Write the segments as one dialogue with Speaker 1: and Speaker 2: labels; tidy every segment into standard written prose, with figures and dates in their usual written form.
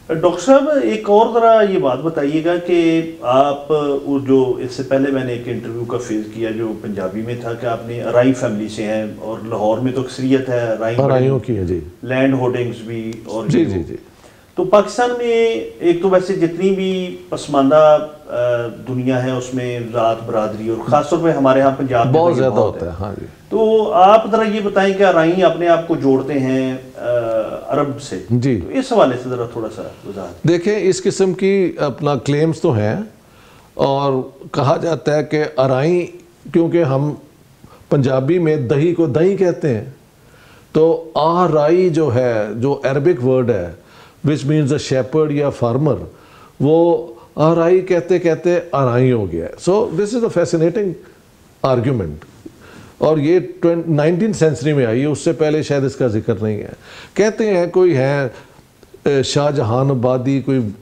Speaker 1: Doctor साहब एक और ज़रा ये बात बताइएगा कि आप वो जो इससे पहले मैंने एक इंटरव्यू का फेस किया जो पंजाबी में था कि आपने अराई फैमिली से हैं और लाहौर में तो अक्सरियत है
Speaker 2: अराइयों की है जी,
Speaker 1: लैंड होल्डिंग्स भी और
Speaker 2: जी जी जी।
Speaker 1: तो पाकिस्तान में एक तो वैसे जितनी भी पसमानदा दुनिया है उसमें ज़ात बरादरी और ख़ासतौर पे हमारे यहाँ पंजाब में
Speaker 2: बहुत ज़्यादा होता है। हाँ जी।
Speaker 1: तो आप ज़रा ये बताएं कि अराई अपने आप को जोड़ते हैं अरब से
Speaker 2: जी,
Speaker 1: तो इस हवाले से ज़रा थोड़ा सा वजाहत।
Speaker 2: देखें इस किस्म की अपना क्लेम्स तो हैं और कहा जाता है कि अराई, क्योंकि हम पंजाबी में दही को दही कहते हैं, तो आराई जो है, जो अरबिक वर्ड है विच मीन्स अ शेपर्ड या फार्मर, वो आराई कहते कहते अराई हो गया है। So this is a fascinating argument और ये 19th सेंचुरी में आई है, उससे पहले शायद इसका जिक्र नहीं है। कहते हैं कोई है शाहजहान आबादी, कोई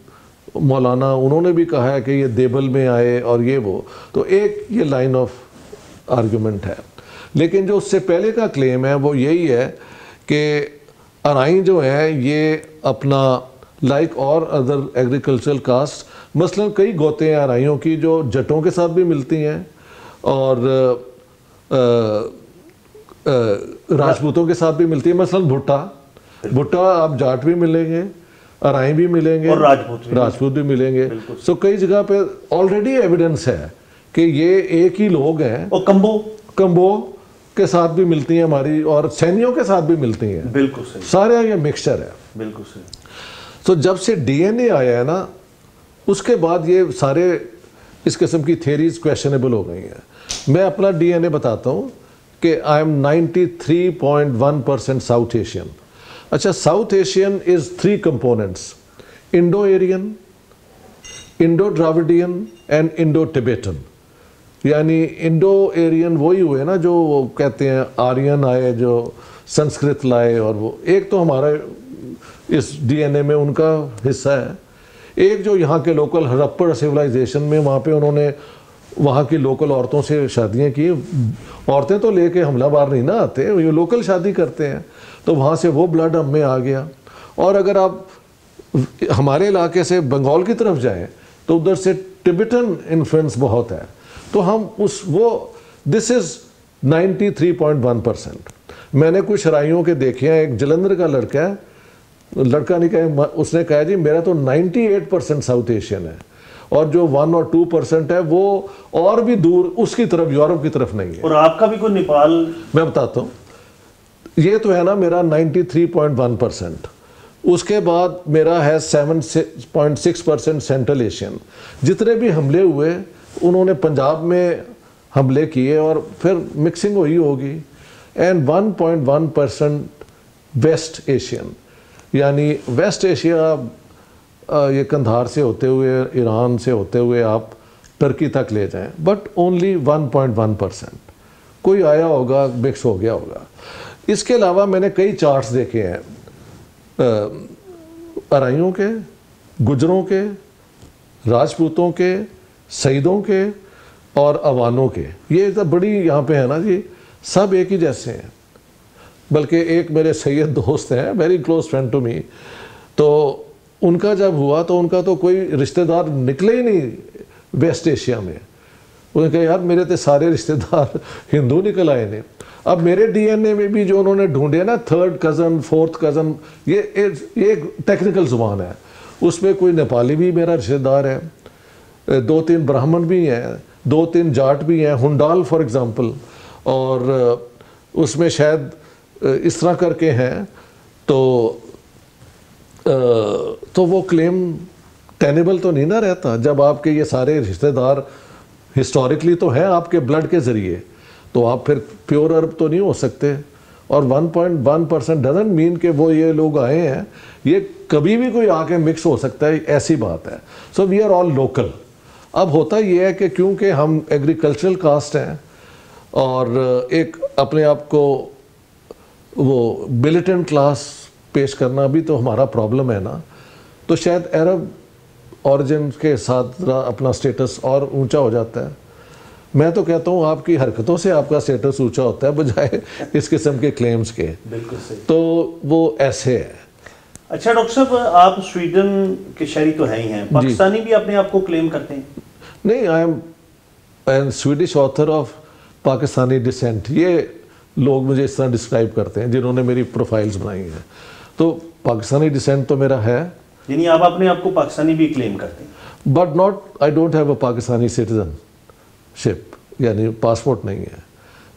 Speaker 2: मौलाना, उन्होंने भी कहा है कि ये देबल में आए और ये वो, तो एक ये लाइन ऑफ आर्ग्यूमेंट है। लेकिन जो उससे पहले का क्लेम है वो यही है कि अराई जो है ये अपना लाइक और अदर एग्रीकल्चरल कास्ट, मसलन कई गोते हैं अराइयों की जो जटों के साथ भी मिलती हैं और राजपूतों के साथ भी मिलती है। मसलन भुट्टा आप जाट भी मिलेंगे, अराई भी मिलेंगे
Speaker 1: और राजपूत
Speaker 2: भी मिलेंगे। सो कई जगह पे ऑलरेडी एविडेंस है कि ये एक ही लोग हैं।
Speaker 1: और
Speaker 2: कंबो के साथ भी मिलती हैं हमारी, और सैनियों के साथ भी मिलती हैं।
Speaker 1: बिल्कुल सही,
Speaker 2: सारे ये मिक्सचर है।
Speaker 1: बिल्कुल सही।
Speaker 2: तो जब से डीएनए आया है ना, उसके बाद ये सारे इस किस्म की थेरीज क्वेश्चनेबल हो गई हैं। मैं अपना डीएनए बताता हूँ कि आई एम 93.1% साउथ एशियन। अच्छा, South Asian is 3 components, Indo Aryan, Indo Dravidian and Indo Tibetan. यानी इंडो एरियन वही हुए ना जो वो कहते हैं आर्यन आए जो संस्कृत लाए, और वो एक तो हमारा इस डीएनए में उनका हिस्सा है। एक जो यहाँ के लोकल हड़प्पा सिविलाइजेशन में, वहाँ पे उन्होंने वहाँ की लोकल औरतों से शादियाँ की। औरतें तो लेके हमलावर नहीं ना आते, ये लोकल शादी करते हैं, तो वहाँ से वो ब्लड हम में आ गया। और अगर आप हमारे इलाके से बंगाल की तरफ जाएं तो उधर से टिबेटन इन्फ्लुएंस बहुत है। तो हम दिस इज़ 93.1%। मैंने कुछ शराइयों के देखे हैं, एक जलंधर का लड़का नहीं कहा, उसने कहा जी मेरा तो 98% साउथ एशियन है, और जो 1 और 2% है वो और भी दूर उसकी तरफ, यूरोप की तरफ नहीं है।
Speaker 1: और आपका भी कोई नेपाल? मैं
Speaker 2: बताता हूँ, ये तो है ना मेरा 93.1%। उसके बाद मेरा है 7.6% सेंट्रल एशियन। जितने भी हमले हुए उन्होंने पंजाब में हमले किए और फिर मिक्सिंग हुई होगी। एंड 1.1% वेस्ट एशियन, यानी वेस्ट एशिया ये कंधार से होते हुए, ईरान से होते हुए आप टर्की तक ले जाएं, बट ओनली 1.1%। कोई आया होगा, मिक्स हो गया होगा। इसके अलावा मैंने कई चार्ट्स देखे हैं अराइयों के, गुजरों के, राजपूतों के, सईदों के और अवानों के। ये तो बड़ी यहाँ पे है ना जी, सब एक ही जैसे हैं। बल्कि एक मेरे सैयद दोस्त हैं, very close friend to me, तो उनका जब हुआ तो उनका तो कोई रिश्तेदार निकले ही नहीं वेस्ट एशिया में। उन्होंने कहा यार मेरे तो सारे रिश्तेदार हिंदू निकल आए ने। अब मेरे डीएनए में भी जो उन्होंने ढूंढे ना 3rd कज़न 4th कज़न, ये एक टेक्निकल ज़ुबान है, उसमें कोई नेपाली भी मेरा रिश्तेदार है, 2-3 ब्राह्मण भी हैं, 2-3 जाट भी हैं, हुंडाल फॉर एग्ज़ाम्पल, और उसमें शायद इस तरह करके हैं। तो वो क्लेम टेनेबल तो नहीं ना रहता जब आपके ये सारे रिश्तेदार हिस्टोरिकली तो हैं आपके ब्लड के ज़रिए, तो आप फिर प्योर अरब तो नहीं हो सकते। और 1.1% डजंट मीन कि वो ये लोग आए हैं, ये कभी भी कोई आके मिक्स हो सकता है, ऐसी बात है। So we are all local. अब होता ये है कि क्योंकि हम एग्रीकल्चरल कास्ट हैं और एक अपने आप को वो मिलिटेंट क्लास पेश करना भी तो हमारा प्रॉब्लम है ना, तो शायद अरब ऑरिजिन के साथ अपना स्टेटस और ऊंचा हो जाता है। मैं तो कहता हूँ आपकी हरकतों से आपका स्टेटस ऊंचा होता है बजाय इस किस्म के क्लेम्स के।
Speaker 1: बिल्कुल सही।
Speaker 2: तो वो ऐसे है।
Speaker 1: अच्छा डॉक्टर साहब, आप स्वीडन के शहरी तो हैं ही हैं, पाकिस्तानी भी अपने आप को क्लेम करते हैं?
Speaker 2: नहीं, I am Swedish author of Pakistani descent, ये लोग मुझे इस तरह डिस्क्राइब करते हैं जिन्होंने मेरी प्रोफाइल्स बनाई हैं। तो पाकिस्तानी डिसेंट तो मेरा है,
Speaker 1: यानी आप अपने आप को पाकिस्तानी भी क्लेम करते हैं?
Speaker 2: But not, I don't have a Pakistani citizenship, यानी पासपोर्ट नहीं है,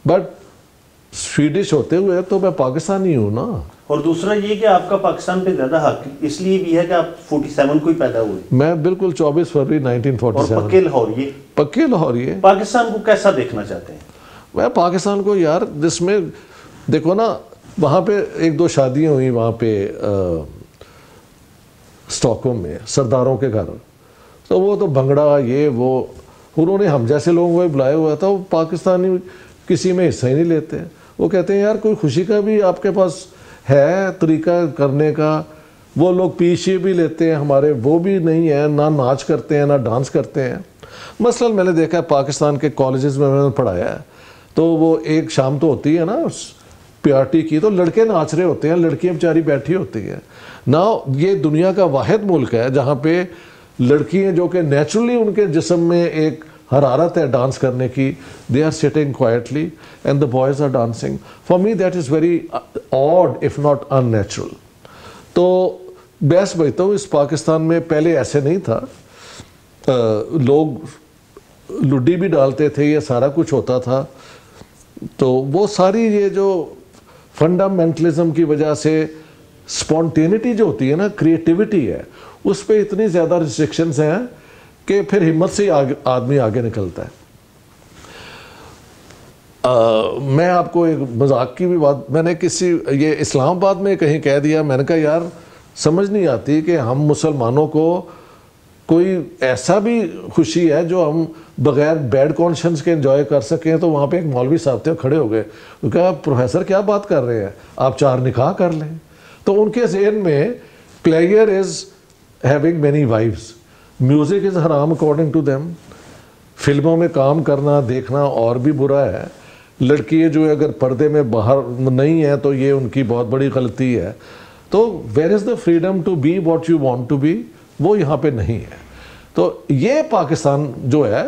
Speaker 2: बट स्वीडिश होते हुए तो मैं पाकिस्तानी हूँ ना।
Speaker 1: और दूसरा ये कि आपका पाकिस्तान पे ज़्यादा हक इसलिए भी है कि आप 47 को ही पैदा हुए।
Speaker 2: मैं बिल्कुल 24 फरवरी 1947
Speaker 1: और पक्के लाहौरिये।
Speaker 2: पक्के लाहौरिये।
Speaker 1: पाकिस्तान को कैसा देखना चाहते हैं?
Speaker 2: मैं पाकिस्तान को यार, जिसमें देखो ना, वहाँ पे एक दो शादियाँ हुई वहाँ पे स्टॉकहोम में, सरदारों के घर, तो वो तो भंगड़ा ये वो, उन्होंने हम जैसे लोगों को बुलाया हुआ था। वो पाकिस्तानी किसी में हिस्सा ही नहीं लेते। वो कहते हैं यार कोई खुशी का भी आपके पास है तरीका करने का, वो लोग पीछे भी लेते हैं हमारे, वो भी नहीं है, ना नाच करते हैं ना डांस करते हैं। मसलन मैंने देखा है पाकिस्तान के कॉलेजेस में मैंने पढ़ाया है, तो वो एक शाम तो होती है ना पार्टी की, तो लड़के नाच रहे होते हैं, लड़कियां बेचारी बैठी होती है ना। ये दुनिया का वाहिद मुल्क है जहाँ पे लड़कियां जो कि नेचुरली उनके जिस्म में एक हरारत है डांस करने की, they are sitting quietly and the boys are dancing. For me that is very odd if not unnatural. तो बहस समझता हूँ इस पाकिस्तान में पहले ऐसे नहीं था, लोग लुड्डी भी डालते थे, ये सारा कुछ होता था। तो वो सारी ये जो फंडामेंटलिज्म की वजह से स्पॉन्टेनिटी जो होती है ना, क्रिएटिविटी है, उस पर इतनी ज़्यादा रिस्ट्रिक्शंस हैं कि फिर हिम्मत से ही आदमी आगे निकलता है। मैं आपको एक मजाक की भी बात, मैंने किसी ये इस्लामाबाद में कहीं कह दिया, मैंने कहा यार समझ नहीं आती कि हम मुसलमानों को कोई ऐसा भी खुशी है जो हम बगैर बैड कॉन्शियंस के एंजॉय कर सकें। तो वहाँ पे एक मौलवी साहब थे, खड़े हो गए, वो कहा प्रोफेसर क्या बात कर रहे हैं, आप 4 निकाह कर लें। तो उनके ज़हन में player is having many wifes, music is हराम अकॉर्डिंग टू देम, फिल्मों में काम करना देखना और भी बुरा है, लड़की जो अगर पर्दे में बाहर नहीं है तो ये उनकी बहुत बड़ी गलती है। तो where is the freedom to be what you want to be, वो यहाँ पे नहीं है। तो ये पाकिस्तान जो है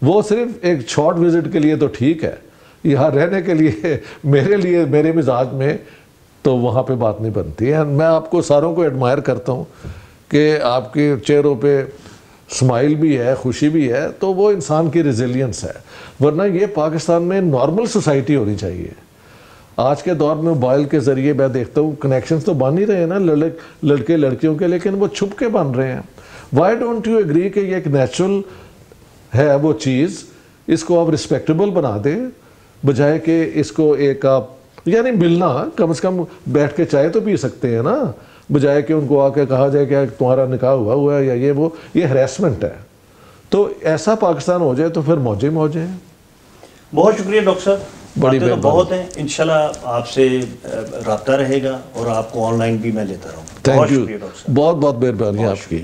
Speaker 2: वो सिर्फ एक शॉर्ट विजिट के लिए तो ठीक है, यहाँ रहने के लिए मेरे लिए मेरे मिजाज में तो वहाँ पे बात नहीं बनती है। मैं आपको सारों को एडमायर करता हूँ कि आपके चेहरों पे स्माइल भी है, खुशी भी है, तो वो इंसान की रिजिलियंस है। वरना ये पाकिस्तान में नॉर्मल सोसाइटी होनी चाहिए। आज के दौर में मोबाइल के ज़रिए मैं देखता हूँ कनेक्शंस तो बन ही रहे हैं ना लड़के लड़कियों के, लेकिन वो छुप के बन रहे हैं। वाई डोंट यू एग्री कि ये एक नेचुरल है वो चीज़, इसको आप रिस्पेक्टेबल बना दें, बजाय कि इसको एक आप यानी मिलना, कम से कम बैठ के चाय तो पी सकते हैं ना, बजाय कि उनको आके कहा जाए कि तुम्हारा निकाह हुआ है या ये वो, ये हरेसमेंट है। तो ऐसा पाकिस्तान हो जाए तो फिर मौजे मौजे हैं।
Speaker 1: बहुत शुक्रिया डॉक्टर साहब,
Speaker 2: बड़ी
Speaker 1: बातें तो बहुत हैं, इंशाल्लाह आपसे रब्ता रहेगा और आपको ऑनलाइन भी मैं लेता रहूँगा।
Speaker 2: थैंक यू, बहुत बहुत मेहरबानी आपकी।